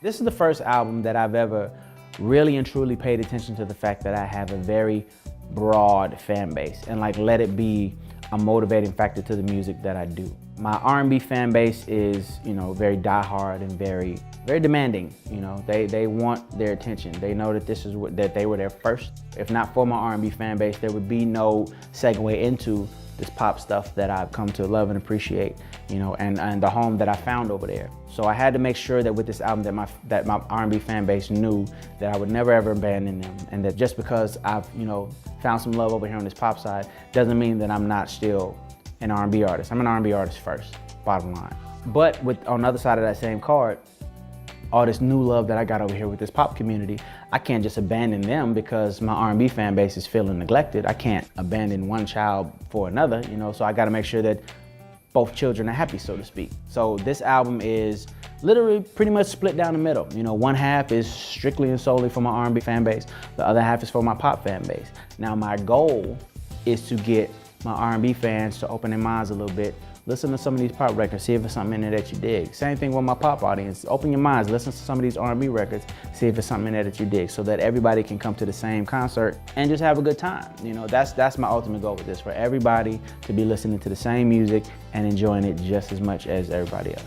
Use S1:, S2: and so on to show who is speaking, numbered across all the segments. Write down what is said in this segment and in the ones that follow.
S1: This is the first album that I've ever really and truly paid attention to the fact that I have a very broad fan base and like let it be a motivating factor to the music that I do. My R&B fan base is, very diehard and very demanding. They want their attention. They know that that they were there first. If not for my R&B fan base, there would be no segue into this pop stuff that I've come to love and appreciate, and the home that I found over there. So I had to make sure that with this album that my R&B fan base knew that I would never ever abandon them, and that just because I've, found some love over here on this pop side doesn't mean that I'm not still an R&B artist. I'm an R&B artist first, bottom line. But on the other side of that same card, all this new love that I got over here with this pop community, I can't just abandon them because my R&B fan base is feeling neglected. I can't abandon one child for another, so I gotta make sure that both children are happy, so to speak. So this album is literally pretty much split down the middle. One half is strictly and solely for my R&B fan base. The other half is for my pop fan base. Now my goal is to get my R&B fans to open their minds a little bit, listen to some of these pop records, see if there's something in there that you dig. Same thing with my pop audience. Open your minds, listen to some of these R&B records, see if there's something in there that you dig, so that everybody can come to the same concert and just have a good time. That's my ultimate goal with this, for everybody to be listening to the same music and enjoying it just as much as everybody else.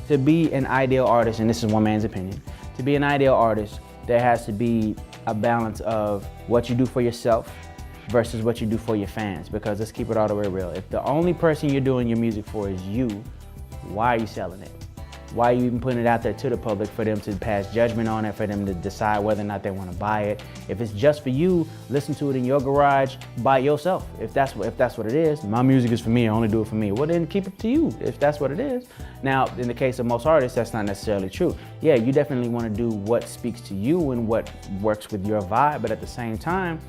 S1: To be an ideal artist, and this is one man's opinion, to be an ideal artist, there has to be a balance of what you do for yourself versus what you do for your fans, because let's keep it all the way real. If the only person you're doing your music for is you, why are you selling it? Why are you even putting it out there to the public for them to pass judgment on it, for them to decide whether or not they want to buy it? If it's just for you, listen to it in your garage by yourself. If that's what it is, my music is for me, I only do it for me. Well, then keep it to you if that's what it is. Now, in the case of most artists, that's not necessarily true. Yeah, you definitely want to do what speaks to you and what works with your vibe, but at the same time,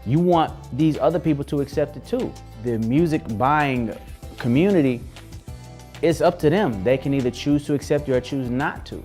S1: you want these other people to accept it too. The music buying community, it's up to them. They can either choose to accept you or choose not to,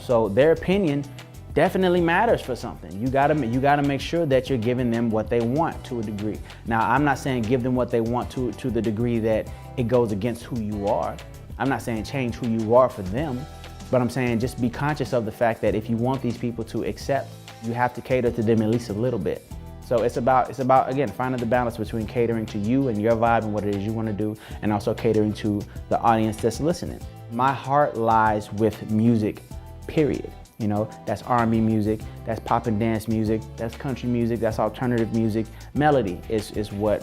S1: So their opinion definitely matters for something. You gotta make sure that you're giving them what they want to a degree. Now, I'm not saying give them what they want to the degree that it goes against who you are. I'm not saying change who you are for them, but I'm saying just be conscious of the fact that if you want these people to accept, you have to cater to them at least a little bit. So it's about, again, finding the balance between catering to you and your vibe and what it is you want to do, and also catering to the audience that's listening. My heart lies with music, period. That's R&B music, that's pop and dance music, that's country music, that's alternative music. Melody is where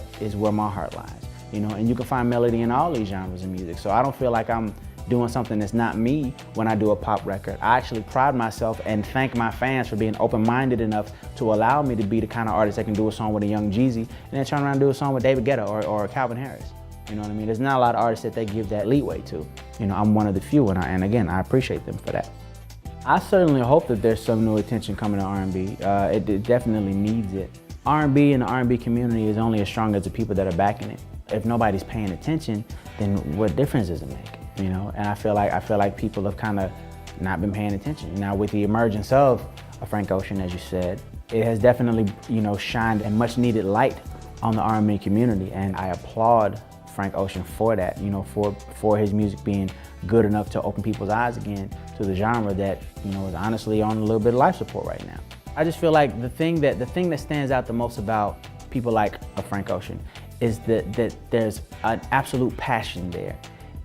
S1: my heart lies, and you can find melody in all these genres of music. So I don't feel like I'm doing something that's not me when I do a pop record. I actually pride myself and thank my fans for being open-minded enough to allow me to be the kind of artist that can do a song with a young Jeezy and then turn around and do a song with David Guetta or Calvin Harris. You know what I mean? There's not a lot of artists that they give that leeway to. I'm one of the few, and again, I appreciate them for that. I certainly hope that there's some new attention coming to R&B. It definitely needs it. R&B and the R&B community is only as strong as the people that are backing it. If nobody's paying attention, then what difference does it make? And I feel like people have kind of not been paying attention. Now, with the emergence of Frank Ocean, as you said, it has definitely, shined a much needed light on the R&B community, and I applaud Frank Ocean for that, for his music being good enough to open people's eyes again to the genre that, is honestly on a little bit of life support right now. I just feel like the thing that stands out the most about people like Frank Ocean is that there's an absolute passion there.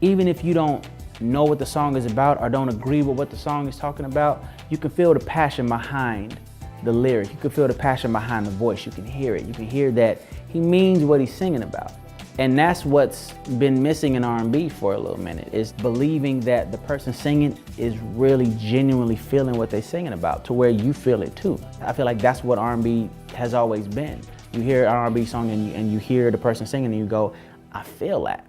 S1: Even if you don't know what the song is about or don't agree with what the song is talking about, you can feel the passion behind the lyric. You can feel the passion behind the voice. You can hear it. You can hear that he means what he's singing about. And that's what's been missing in R&B for a little minute, is believing that the person singing is really genuinely feeling what they're singing about, to where you feel it too. I feel like that's what R&B has always been. You hear an R&B song and you hear the person singing and you go, I feel that.